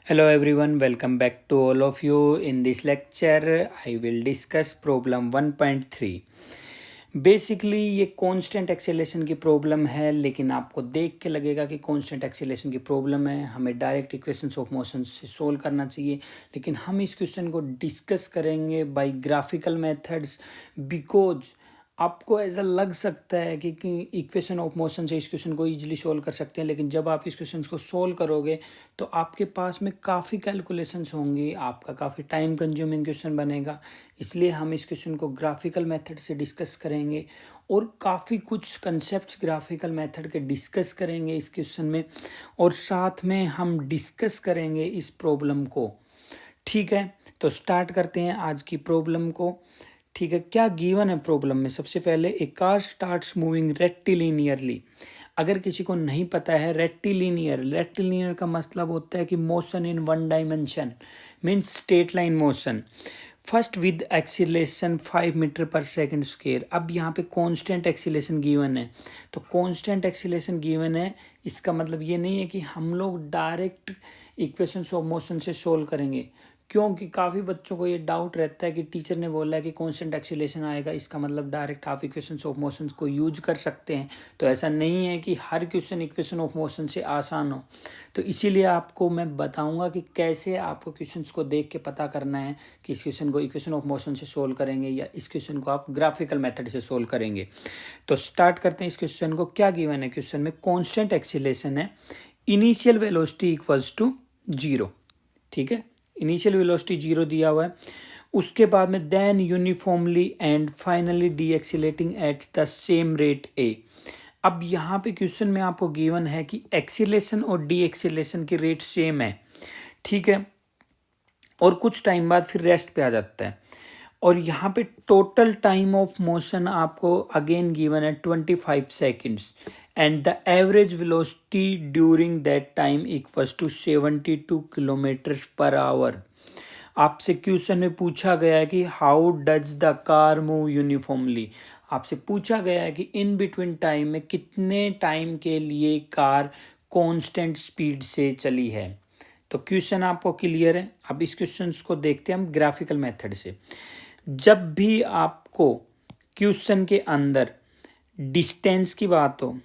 Hello everyone, welcome back to all of you. In this lecture, I will discuss problem 1.3. Basically ये constant acceleration की problem है, लेकिन आपको देख के लगेगा कि कांस्टेंट एक्सेलेरेशन की प्रॉब्लम है, हमें डायरेक्ट इक्वेशंस ऑफ मोशन से सोल्व करना चाहिए। लेकिन हम इस क्वेश्चन को डिस्कस करेंगे बाय ग्राफिकल मेथड्स, बिकॉज आपको ऐसा लग सकता है कि इक्वेशन ऑफ मोशन से इस क्वेश्चन को इजीली सोल्व कर सकते हैं, लेकिन जब आप इस क्वेश्चन को सोल्व करोगे तो आपके पास में काफ़ी कैलकुलेशंस होंगी, आपका काफ़ी टाइम कंज्यूमिंग क्वेश्चन बनेगा। इसलिए हम इस क्वेश्चन को ग्राफिकल मेथड से डिस्कस करेंगे और काफ़ी कुछ कंसेप्ट्स ग्राफिकल मेथड के डिस्कस करेंगे इस क्वेश्चन में, और साथ में हम डिस्कस करेंगे इस प्रॉब्लम को। ठीक है, तो स्टार्ट करते हैं आज की प्रॉब्लम को। ठीक है, क्या गिवन है प्रॉब्लम में? सबसे पहले ए कार स्टार्ट्स मूविंग रेक्टिलिनियरली। अगर किसी को नहीं पता है रेक्टिलिनियर का मतलब होता है कि motion in one dimension, means straight line motion. First with acceleration 5 metre per second square. अब यहाँ पे कांस्टेंट एक्सीलरेशन गिवन है, तो कांस्टेंट एक्सीलरेशन गिवन है, इसका मतलब ये नहीं है कि हम लोग डायरेक्ट इक्वेशंस ऑफ मोशन से सोल्व करेंगे, क्योंकि काफ़ी बच्चों को ये डाउट रहता है कि टीचर ने बोला है कि कांस्टेंट एक्सीलरेशन आएगा, इसका मतलब डायरेक्ट आप इक्वेशंस ऑफ मोशन को यूज कर सकते हैं। तो ऐसा नहीं है कि हर क्वेश्चन इक्वेशन ऑफ मोशन से आसान हो। तो इसीलिए आपको मैं बताऊंगा कि कैसे आपको क्वेश्चंस को देख के पता करना है कि इस क्वेश्चन को इक्वेशन ऑफ मोशन से सोल्व करेंगे या इस क्वेश्चन को आप ग्राफिकल मेथड से सोल्व करेंगे। तो स्टार्ट करते हैं इस क्वेश्चन को। क्या गिवन है क्वेश्चन में? कांस्टेंट एक्सीलरेशन है, इनिशियल वेलोसिटी इक्वल्स टू 0। ठीक है, इनिशियल वेलोसिटी 0 दिया हुआ है, उसके बाद में then uniformly and finally decelerating at the same rate a. अब यहाँ पे क्वेश्चन में आपको गिवन है कि एक्सीलेशन और डी एक्सीलेशन की रेट सेम है। ठीक है, और कुछ टाइम बाद फिर रेस्ट पे आ जाता है, और यहाँ पे टोटल टाइम ऑफ मोशन आपको अगेन गिवन है 25 seconds, and the average velocity during that time equals to 72 kilometre per hour. आपसे क्वेश्चन में पूछा गया है कि how does the car move uniformly. आपसे पूछा गया है कि इन बिटवीन टाइम में कितने टाइम के लिए कार कांस्टेंट स्पीड से चली है। तो क्वेश्चन आपको क्लियर है। अब इस क्वेश्चन को देखते हैं हम ग्राफिकल मेथड से। जब भी आपको क्वेश्चन के अंदर डिस्टेंस की बात हो,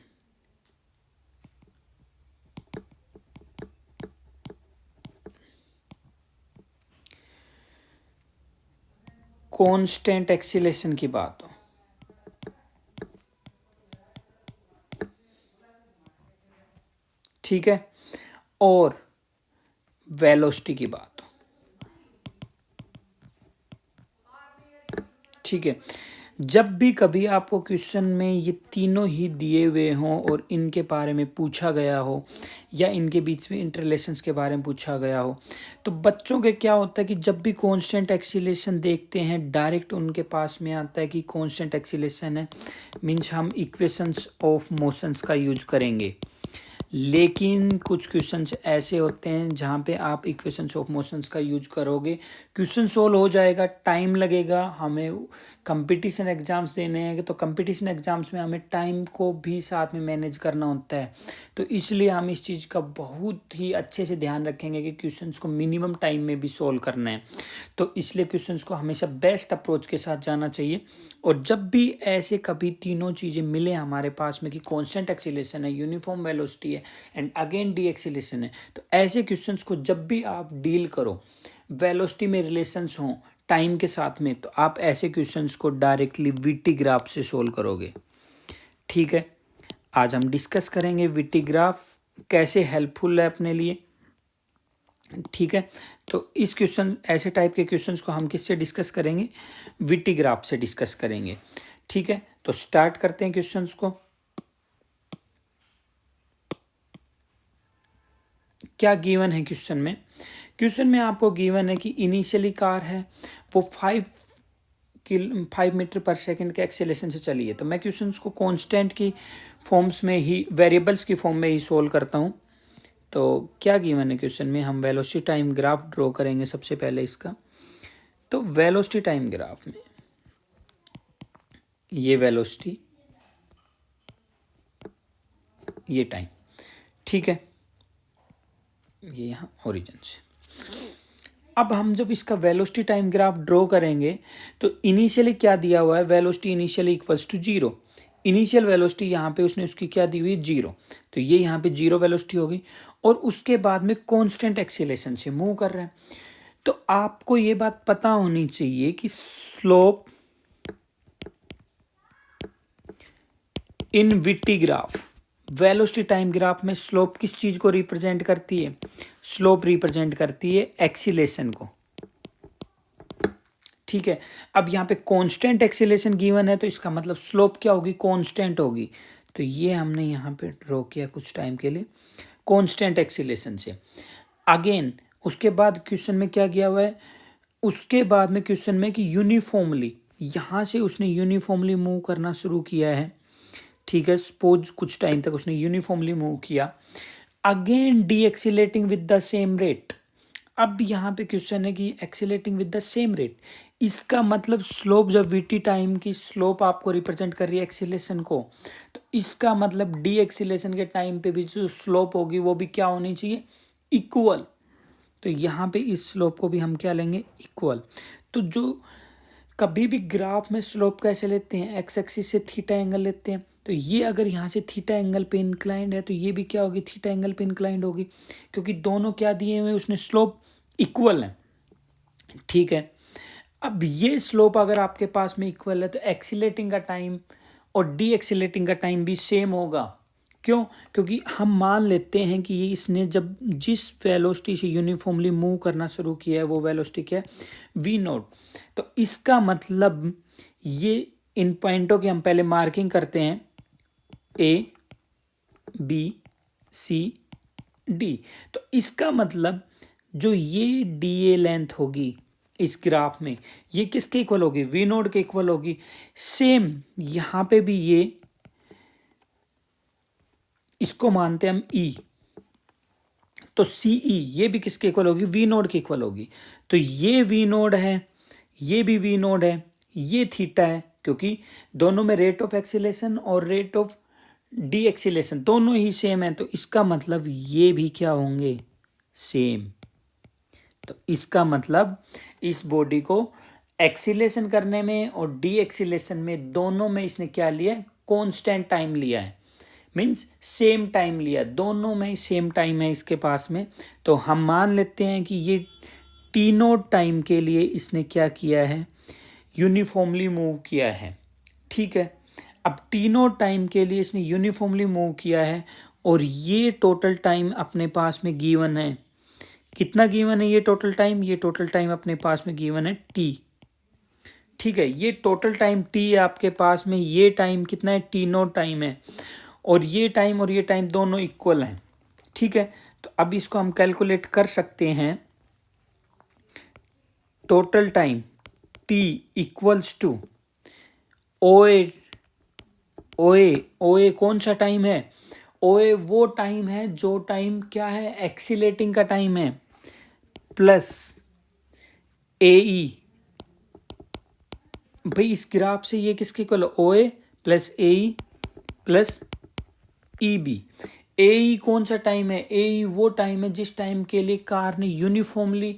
कांस्टेंट एक्सीलरेशन की बात हो, ठीक है, और वेलोसिटी की बात हो, ठीक है, जब भी कभी आपको क्वेश्चन में ये तीनों ही दिए हुए हों और इनके बारे में पूछा गया हो या इनके बीच में इंटरलेशंस के बारे में पूछा गया हो, तो बच्चों के क्या होता है कि जब भी कांस्टेंट एक्सीलरेशन देखते हैं डायरेक्ट उनके पास में आता है कि कांस्टेंट एक्सीलरेशन है, मीन्स हम इक्वेशंस ऑफ मोशंस का यूज करेंगे। लेकिन कुछ क्वेश्चंस ऐसे होते हैं जहाँ पे आप इक्वेशंस ऑफ मोशंस का यूज करोगे, क्वेश्चन सोल्व हो जाएगा, टाइम लगेगा। हमें कंपटीशन एग्जाम्स देने हैं, तो कंपटीशन एग्जाम्स में हमें टाइम को भी साथ में मैनेज करना होता है। तो इसलिए हम इस चीज़ का बहुत ही अच्छे से ध्यान रखेंगे कि क्वेश्चंस को मिनिमम टाइम में भी सोल्व करना है। तो इसलिए क्वेश्चंस को हमेशा बेस्ट अप्रोच के साथ जाना चाहिए। और जब भी ऐसे कभी तीनों चीज़ें मिले हमारे पास में कि कांस्टेंट एक्सीलरेशन है, यूनिफॉर्म वेलोसिटी है एंड अगेन डी एक्सीलरेशन है, तो ऐसे क्वेश्चंस को जब भी आप डील करो, वेलोसिटी में रिलेशंस हों टाइम के साथ में, तो आप ऐसे क्वेश्चंस को डायरेक्टली वीटी ग्राफ से सोल्व करोगे। ठीक है, आज हम डिस्कस करेंगे वीटी ग्राफ कैसे हेल्पफुल है अपने लिए। ठीक है, तो इस क्वेश्चन ऐसे टाइप के क्वेश्चंस को हम किससे डिस्कस करेंगे? वीटी ग्राफ से डिस्कस करेंगे। ठीक है, तो स्टार्ट करते हैं क्वेश्चंस को। क्या गिवन है क्वेश्चन में? क्वेश्चन में आपको गिवन है कि इनिशियली कार है वो 5 मीटर पर सेकंड के एक्सेलेरेशन से चली है। तो मैं क्वेश्चंस को कांस्टेंट की फॉर्म्स में ही, वेरिएबल्स की फॉर्म में ही सोल्व करता हूँ। तो क्या गिवन है क्वेश्चन में? हम वेलोसिटी टाइम ग्राफ ड्रॉ करेंगे सबसे पहले इसका। तो वेलोसिटी टाइम ग्राफ में ये वेलोसिटी, ये टाइम, ठीक है, ये यहाँ ओरिजिन से। अब हम जब इसका वेलोसिटी टाइम ग्राफ ड्रॉ करेंगे तो इनिशियली क्या दिया हुआ है, velocity initially equals to zero. Initial velocity यहाँ पे उसने उसकी क्या दी हुई है, जीरो। तो ये यहाँ पे जीरो वेलोसिटी होगी और उसके बाद में कांस्टेंट एक्सीलरेशन से मूव कर रहा है। तो आपको ये बात पता होनी चाहिए कि slope in VT graph, velocity time graph में स्लोप किस चीज को रिप्रेजेंट करती है, स्लोप रिप्रेजेंट करती है एक्सीलरेशन को। ठीक है, अब यहाँ पे कांस्टेंट एक्सीलरेशन गिवन है तो इसका मतलब स्लोप क्या होगी, कांस्टेंट होगी। तो ये हमने यहाँ पे ड्रॉ किया कुछ टाइम के लिए कांस्टेंट एक्सीलरेशन से। अगेन उसके बाद क्वेश्चन में क्या किया हुआ है, उसके बाद में क्वेश्चन में कि यूनिफॉर्मली, यहाँ से उसने यूनिफॉर्मली मूव करना शुरू किया है। ठीक है, सपोज कुछ टाइम तक उसने यूनिफॉर्मली मूव किया, again decelerating with the same rate. अब यहाँ पे क्वेश्चन है कि accelerating with the same rate, इसका मतलब स्लोप, जब वीटी टाइम की स्लोप आपको रिप्रेजेंट कर रही है एक्सीलेशन को, तो इसका मतलब डी एक्सीलेशन के टाइम पे भी जो स्लोप होगी वो भी क्या होनी चाहिए, इक्वल। तो यहाँ पे इस स्लोप को भी हम क्या लेंगे, इक्वल। तो जो कभी भी ग्राफ में स्लोप कैसे लेते हैं, एक्स एक्सिस से थीटा एंगल लेते हैं। तो ये अगर यहाँ से थीटा एंगल पे इंक्लाइंड है तो ये भी क्या होगी, थीटा एंगल पे इंक्लाइंड होगी, क्योंकि दोनों क्या दिए हुए उसने स्लोप इक्वल है। ठीक है, अब ये स्लोप अगर आपके पास में इक्वल है तो एक्सीलेटिंग का टाइम और डी एक्सीलेटिंग का टाइम भी सेम होगा। क्यों, क्योंकि हम मान लेते हैं कि ये इसने जब जिस वेलोसिटी से यूनिफॉर्मली मूव करना शुरू किया है वो वेलोसिटी क्या है, वी नोट। तो इसका मतलब ये इन पॉइंटों की हम पहले मार्किंग करते हैं, ए बी सी डी। तो इसका मतलब जो ये डी ए लेंथ होगी इस ग्राफ में, ये किसके इक्वल होगी, वी नोट के इक्वल होगी। सेम यहां पे भी ये, इसको मानते हैं हम ई, तो सी ई ये भी किसके इक्वल होगी, वी नोड के इक्वल होगी। तो ये वी नोड है, ये भी वी नोड है, ये थीटा है, क्योंकि दोनों में रेट ऑफ एक्सीलेशन और रेट ऑफ डी एक्सीलेशन दोनों ही सेम है। तो इसका मतलब ये भी क्या होंगे, सेम। तो इसका मतलब इस बॉडी को एक्सीलेशन करने में और डी एक्सीलेशन में दोनों में इसने क्या लिया है, कांस्टेंट टाइम लिया है, मीन्स सेम टाइम लिया, दोनों में सेम टाइम है इसके पास में। तो हम मान लेते हैं कि ये टी नोट टाइम के लिए इसने क्या किया है, यूनिफॉर्मली मूव किया है। ठीक है, अब टी नोट टाइम के लिए इसने यूनिफॉर्मली मूव किया है और ये टोटल टाइम अपने पास में गिवन है, कितना गिवन है ये टोटल टाइम, ये टोटल टाइम अपने पास में गिवन है टी। ठीक है, ये टोटल टाइम टी है आपके पास में, ये टाइम कितना है, टी नोट टाइम है, और ये टाइम दोनों इक्वल हैं। ठीक है, तो अब इसको हम कैलकुलेट कर सकते हैं, total time t equals to ओए, ओए कौन सा टाइम है, ओए वो टाइम है जो टाइम क्या है, एक्सीलेटिंग का टाइम है, प्लस ए ई। भाई इस ग्राफ से ये किसके इक्वल, ओए प्लस ए ई प्लस ई बी। ए ई कौन सा टाइम है, ए ई वो टाइम है जिस टाइम के लिए कार ने यूनिफॉर्मली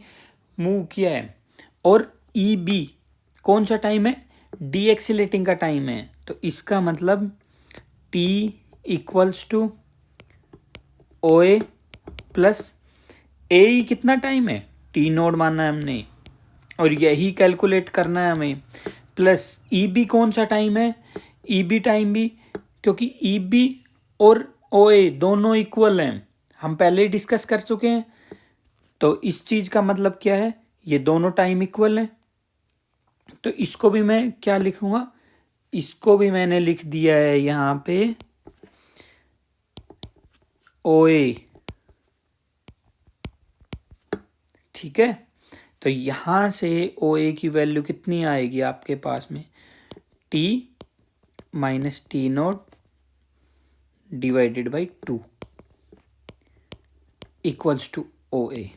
मूव किया है, और ई बी कौन सा टाइम है, डी एक्सीलेटिंग का टाइम है। तो इसका मतलब T equals to O A plus ए ई कितना टाइम है, टी नोड मानना है हमने और यही कैलकुलेट करना है हमें, प्लस ई बी कौन सा टाइम है, ई बी टाइम भी, क्योंकि ई बी और ओ ए दोनों इक्वल हैं, हम पहले ही डिस्कस कर चुके हैं। तो इस चीज का मतलब क्या है, ये दोनों टाइम इक्वल हैं। तो इसको भी मैं क्या लिखूंगा, इसको भी मैंने लिख दिया है यहाँ पे ओ ए। ठीक है, तो यहाँ से ओ ए की वैल्यू कितनी आएगी आपके पास में, T minus T nought divided by 2 equals to O A.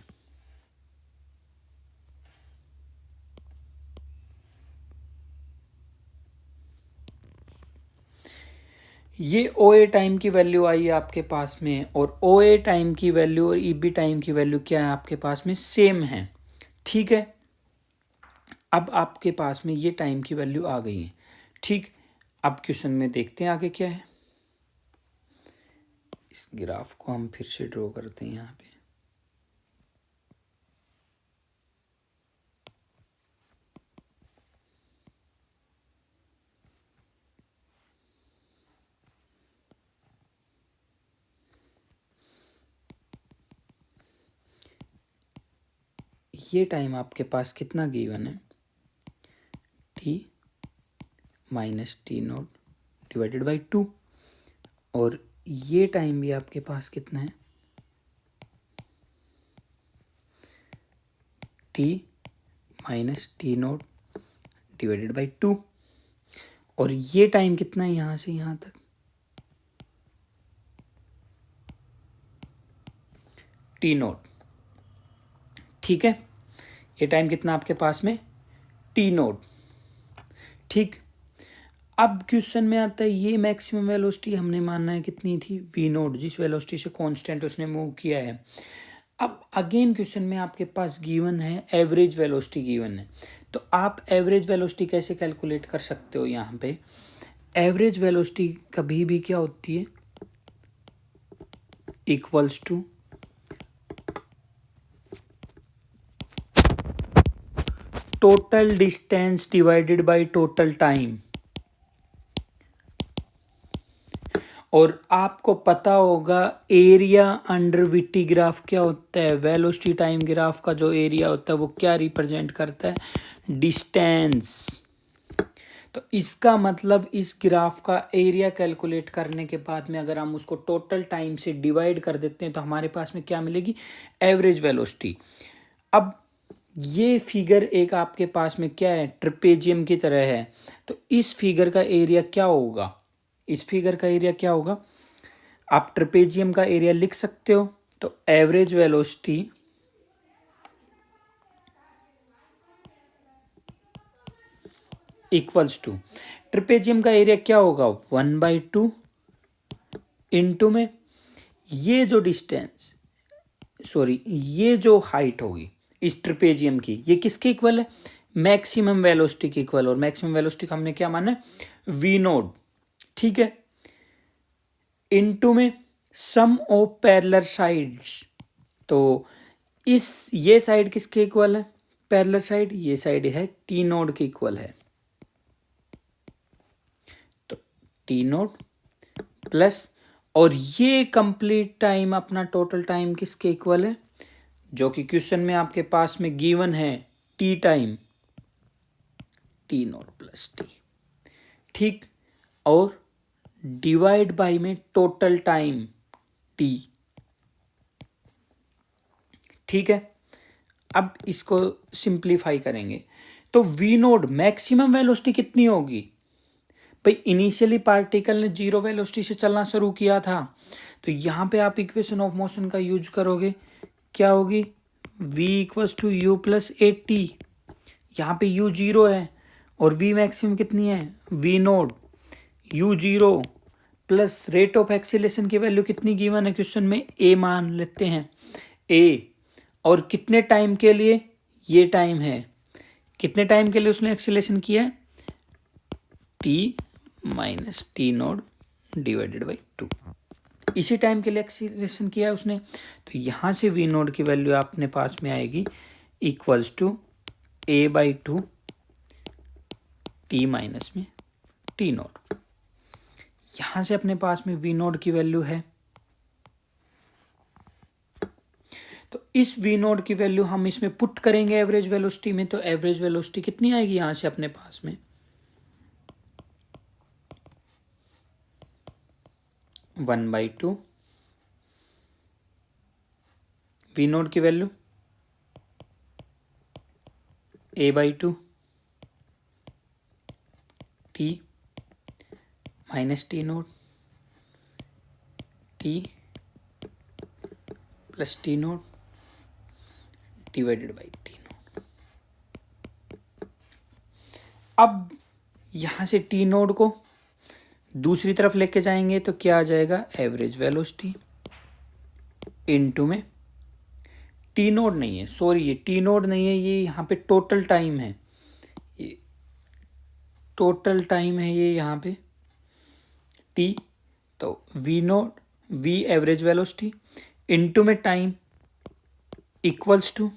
ये ओ ए टाइम की वैल्यू आई है आपके पास में, और ओ ए टाइम की वैल्यू और ई बी टाइम की वैल्यू क्या है आपके पास में, सेम है। ठीक ठीक है, अब आपके पास में ये टाइम की वैल्यू आ गई है। ठीक, अब क्वेश्चन में देखते हैं आगे क्या है। इस ग्राफ को हम फिर से ड्रॉ करते हैं यहाँ पे। ये टाइम आपके पास कितना गिवन है, t minus T nought divided by 2, और ये टाइम भी आपके पास कितना है, t minus T nought divided by 2, और ये टाइम कितना है यहाँ से यहाँ तक, टी नोट। ठीक है, ये टाइम कितना आपके पास में, टी नोट। ठीक, अब क्वेश्चन में आता है ये मैक्सिमम वेलोसिटी हमने मानना है कितनी थी, वी नोट, जिस वेलोसिटी से कांस्टेंट उसने मूव किया है। अब अगेन क्वेश्चन में आपके पास गिवन है एवरेज वेलोसिटी गिवन है, तो आप एवरेज वेलोसिटी कैसे कैलकुलेट कर सकते हो। यहाँ पे एवरेज वेलोसिटी कभी भी क्या होती है, equals to total distance divided by total time. और आपको पता होगा एरिया अंडर वीटी ग्राफ क्या होता है, वेलोसिटी टाइम ग्राफ का जो एरिया होता है वो क्या रिप्रेजेंट करता है, डिस्टेंस। तो इसका मतलब इस ग्राफ का एरिया कैलकुलेट करने के बाद में अगर हम उसको टोटल टाइम से डिवाइड कर देते हैं तो हमारे पास में क्या मिलेगी, एवरेज वेलोसिटी। अब ये फिगर एक आपके पास में क्या है, ट्रेपेजियम की तरह है, तो इस फिगर का एरिया क्या होगा, इस फिगर का एरिया क्या होगा, आप ट्रेपेजियम का एरिया लिख सकते हो। तो average velocity equals to, trapezium का एरिया क्या होगा, 1/2 इंटू में ये जो डिस्टेंस, सॉरी ये जो हाइट होगी इस ट्रेपेजियम की, ये किसके इक्वल है, मैक्सिमम वेलोसिटी के इक्वल, और मैक्सिमम वेलोसिटी का हमने क्या माना है, वी नोट। ठीक है, इनटू में सम ऑफ पैरेलल साइड्स, तो इस ये साइड किसके इक्वल है, पैरेलल साइड, ये साइड है टी नोड के इक्वल है, तो टी नोड प्लस, और ये कंप्लीट टाइम अपना टोटल टाइम किसके इक्वल है, जो कि क्वेश्चन में आपके पास में गिवन है, T time, T note plus T. ठीक, और डिवाइड बाय में टोटल टाइम टी। ठीक है, अब इसको सिंप्लीफाई करेंगे तो वी नोड मैक्सिमम वेलोसिटी कितनी होगी भाई, इनिशियली पार्टिकल ने जीरो वेलोसिटी से चलना शुरू किया था, तो यहाँ पे आप इक्वेशन ऑफ मोशन का यूज करोगे, क्या होगी, v equals to u plus a t, यहाँ पे u जीरो है और v मैक्सिमम कितनी है, v node, u zero plus rate of acceleration की वैल्यू कितनी गिवन है क्वेश्चन में, a मान लेते हैं a, और कितने टाइम के लिए, ये टाइम है, कितने टाइम के लिए उसने एक्सीलरेशन किया है, t minus t node divided by 2, इसी टाइम के लिए एक्सीलरेशन किया है उसने, तो यहाँ से वी नोड की वैल्यू अपने पास में आएगी equals to a/2 t minus में टी नोड। यहाँ से अपने पास में वी नोड की वैल्यू है, तो इस वी नोड की वैल्यू हम इसमें पुट करेंगे एवरेज वेलोसिटी में, तो एवरेज वेलोसिटी कितनी आएगी यहाँ से अपने पास में, 1/2 वी नोड की value a/2 t minus t node T plus T node divided by T node. अब यहाँ से टी नोड को दूसरी तरफ लेके जाएंगे तो क्या आ जाएगा, एवरेज वेलोसिटी इनटू में टी नोड नहीं है, सॉरी ये टी नोड नहीं है, ये यहाँ पे टोटल टाइम है, ये टोटल टाइम है ये यहाँ पे टी। तो v naught, v average velocity into में टाइम इक्वल्स टू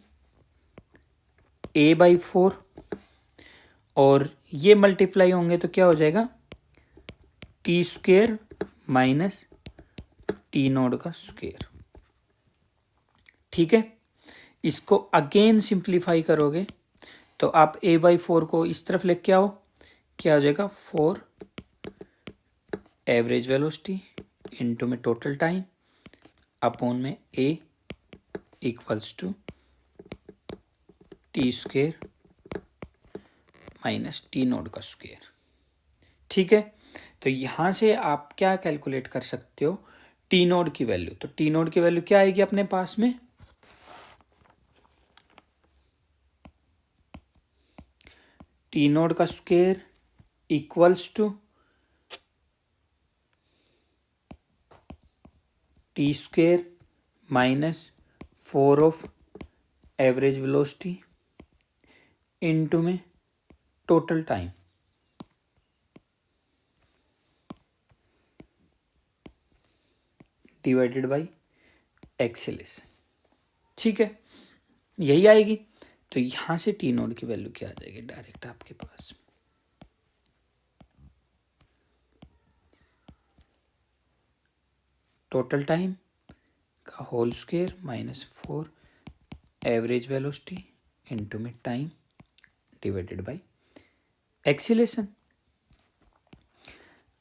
a/4, और ये मल्टीप्लाई होंगे तो क्या हो जाएगा, t square minus t node का स्क्वेयर। ठीक है, इसको अगेन सिंप्लीफाई करोगे तो आप a/4 को इस तरफ लेके आओ, क्या हो जाएगा, 4 एवरेज वेलोसिटी इनटू में टोटल टाइम अपॉन में a equals to T square minus t node का स्क्वेयर। ठीक है, तो यहाँ से आप क्या कैलकुलेट कर सकते हो, टी नोड की वैल्यू। तो टी नोड की वैल्यू क्या आएगी अपने पास में, टी नोड का square equals to T square minus 4 of average velocity into में total time divided by acceleration. ठीक है, यही आएगी। तो यहां से टी नोड की वैल्यू क्या आ जाएगी डायरेक्ट आपके पास, टोटल टाइम का whole square minus 4 average velocity into में टाइम डिवाइडेड बाय एक्सीलरेशन।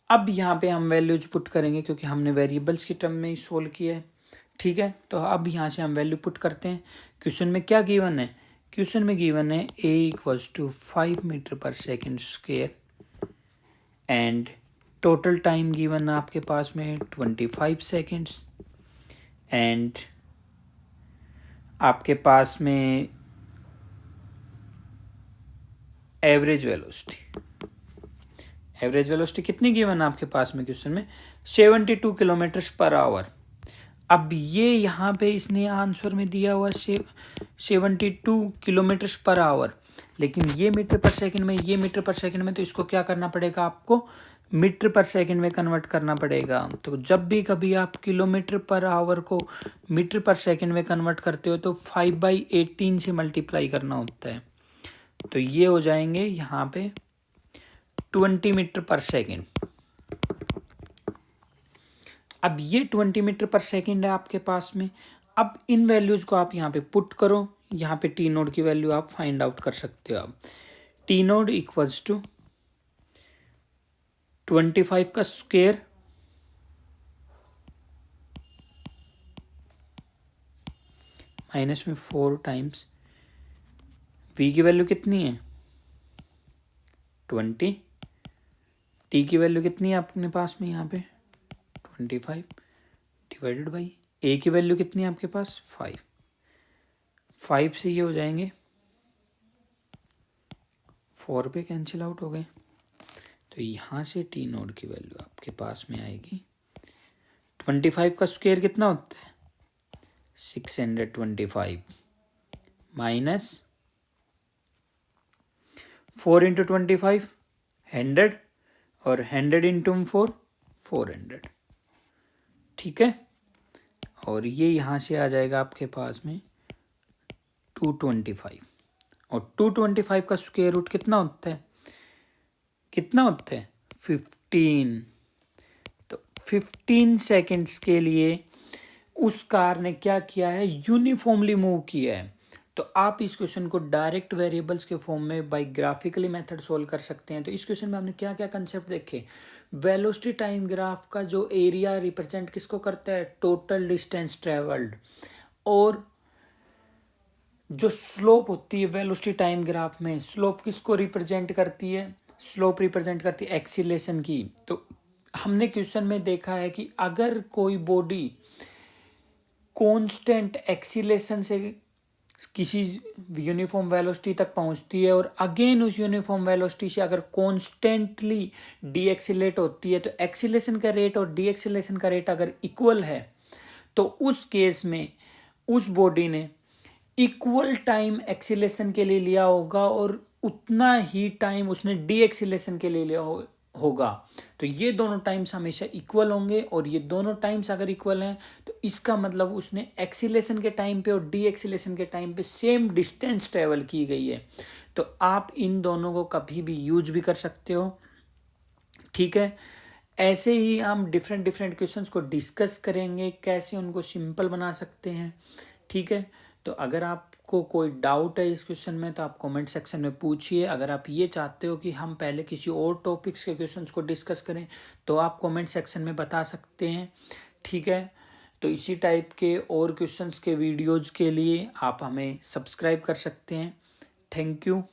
अब यहाँ पे हम वैल्यूज पुट करेंगे क्योंकि हमने वेरिएबल्स की टर्म में ही सोल्व किया है। ठीक है, तो अब यहाँ से हम वैल्यू पुट करते हैं। क्वेश्चन में क्या गिवन है, क्वेश्चन में गिवन है a equals to 5 metre per second square and total time given है आपके पास में 25 सेकेंड्स एंड आपके पास में एवरेज वेलोसिटी कितनी गिवन है आपके पास में क्वेश्चन में, 72 किलोमीटर्स पर आवर। अब ये यहाँ पे इसने आंसर में दिया हुआ 72 किलोमीटर्स पर आवर, लेकिन ये मीटर पर सेकंड में, ये मीटर पर सेकंड में, तो इसको क्या करना पड़ेगा, आपको मीटर पर सेकंड में कन्वर्ट करना पड़ेगा। तो जब भी कभी आप किलोमीटर पर आवर को मीटर पर सेकंड में कन्वर्ट करते हो तो 5/18 से मल्टीप्लाई करना होता है। तो ये हो जाएंगे यहाँ पे 20 मीटर पर सेकंड। अब ये 20 मीटर पर सेकंड है आपके पास में। अब इन वैल्यूज को आप यहाँ पे पुट करो, यहाँ पे टी नोड की वैल्यू आप फाइंड आउट कर सकते हो। आप टी नोड इक्वल्स टू 25 का स्क्वायर माइनस में 4 टाइम्स वी की वैल्यू कितनी है 20, टी की वैल्यू कितनी है अपने पास में यहाँ पे 25 डिवाइडेड बाई ए की वैल्यू कितनी है आपके पास 5 से ये हो जाएंगे 4 पे कैंसिल आउट हो गए। तो यहाँ से टी नोड की वैल्यू आपके पास में आएगी 25 का स्क्वायर कितना होता है 625 माइनस 4 इंटू 25 100 और 100 इंटू 4 400। ठीक है, और ये यहाँ से आ जाएगा आपके पास में 225 और 225 का स्क्वायर रूट कितना होता है 15। तो 15 सेकेंड्स के लिए उस कार ने क्या किया है यूनिफॉर्मली मूव किया है। तो आप इस क्वेश्चन को डायरेक्ट वेरिएबल्स के फॉर्म में बाय ग्राफिकली मेथड सोल्व कर सकते हैं। तो इस क्वेश्चन में हमने क्या क्या कंसेप्ट देखे, वेलोसिटी टाइम ग्राफ का जो एरिया रिप्रेजेंट किसको करता है टोटल डिस्टेंस ट्रेवल्ड, और जो स्लोप होती है वेलोसिटी टाइम ग्राफ में स्लोप किसको रिप्रेजेंट करती है, स्लोप रिप्रेजेंट करती है एक्सीलरेशन की। तो हमने क्वेश्चन में देखा है कि अगर कोई बॉडी कांस्टेंट एक्सीलरेशन से किसी यूनिफॉर्म वेलोसिटी तक पहुंचती है और अगेन उस यूनिफॉर्म वेलोसिटी से अगर कॉन्स्टेंटली डी एक्सीलरेट होती है, तो एक्सीलरेशन का रेट और डी एक्सीलरेशन का रेट अगर इक्वल है तो उस केस में उस बॉडी ने इक्वल टाइम एक्सीलेशन के लिए लिया होगा और उतना ही टाइम उसने डी एक्सीलेशन के लिए लिया होगा। तो ये दोनों टाइम्स हमेशा इक्वल होंगे, और ये दोनों टाइम्स अगर इक्वल हैं तो इसका मतलब उसने एक्सीलेशन के टाइम पे और डी एक्सीलेशन के टाइम पे सेम डिस्टेंस ट्रेवल की गई है। तो आप इन दोनों को कभी भी यूज भी कर सकते हो, ठीक है। ऐसे ही हम डिफरेंट डिफरेंट क्वेश्चंस को डिस्कस करेंगे, कैसे उनको सिंपल बना सकते हैं, ठीक है। तो अगर आपको कोई डाउट है इस क्वेश्चन में तो आप कमेंट सेक्शन में पूछिए। अगर आप ये चाहते हो कि हम पहले किसी और टॉपिक्स के क्वेश्चंस को डिस्कस करें तो आप कमेंट सेक्शन में बता सकते हैं, ठीक है। तो इसी टाइप के और क्वेश्चंस के वीडियोज़ के लिए आप हमें सब्सक्राइब कर सकते हैं। Thank you.